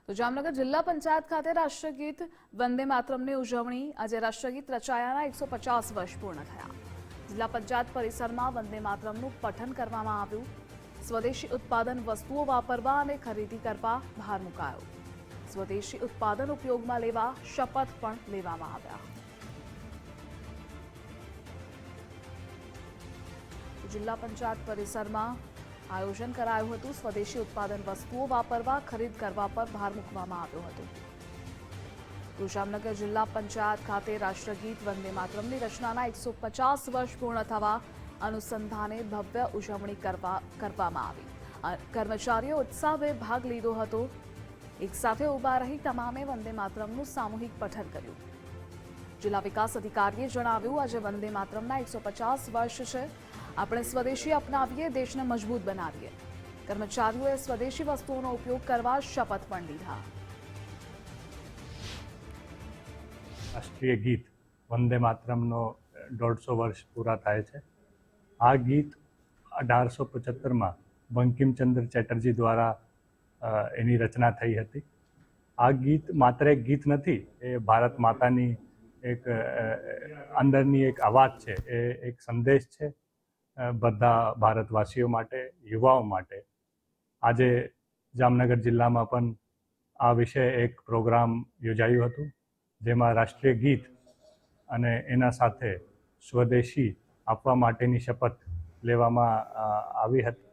તો જામનગર જિલ્લા પંચાયત ખાતે રાષ્ટ્રગીત વંદે માતરમની ઉજવણી આજે રાષ્ટ્રગીત રચાયાના 150 વર્ષ પૂર્ણ થયા। જિલ્લા પંચાયત પરિસરમાં વંદે માતરમનું પઠન કરવામાં આવ્યું। સ્વદેશી ઉત્પાદન વસ્તુઓ વાપરવા અને ખરીદી કરવા ભાર મુકાયો। સ્વદેશી ઉત્પાદન ઉપયોગમાં લેવા શપથ પણ લેવામાં આવ્યા। જિલ્લા પંચાયત પરિસરમાં આયોજન કરાયું હતું। સ્વદેશી ઉત્પાદન વસ્તુઓ વાપરવા ખરીદ કરવા પર ભાર મૂકવામાં આવ્યો હતો। તો જામનગર જિલ્લા પંચાયત ખાતે રાષ્ટ્રગીત વંદે માતરમની રચનાના 150 વર્ષ પૂર્ણ થવા અનુસંધાને ભવ્ય ઉજવણી કરવામાં આવી। કર્મચારીઓ ઉત્સાહભેર ભાગ લીધો હતો। એક સાથે ઊભા રહી તમામે વંદે માતરમનું સામૂહિક પઠન કર્યું। જિલ્લા વિકાસ અધિકારીએ જણાવ્યું, આજે વંદે માતરમના 150 વર્ષ છે। આપણે સ્વદેશી અપનાવીએ, દેશને મજબૂત બનાવીએ। કર્મચારીઓએ સ્વદેશી વસ્તુઓનો ઉપયોગ કરવા શપથ પણ લીધા। રાષ્ટ્રીય ગીત વંદે માતરમનો 150 વર્ષ પૂરા થાય છે। આ ગીત 1875માં બંકિમચંદ્ર ચેટર્જી દ્વારા એની રચના થઈ હતી। આ ગીત માત્ર એક ગીત નથી, એ ભારત માતાની એક અંદરની એક અવાજ છે, એ એક સંદેશ છે બધા ભારતવાસીઓ માટે, યુવાઓ માટે। આજે જામનગર જિલ્લામાં પણ આ વિશે એક પ્રોગ્રામ યોજાયું હતું, જેમાં રાષ્ટ્રીય ગીત અને એના સાથે સ્વદેશી આપવા માટેની શપથ લેવામાં આવી હતી।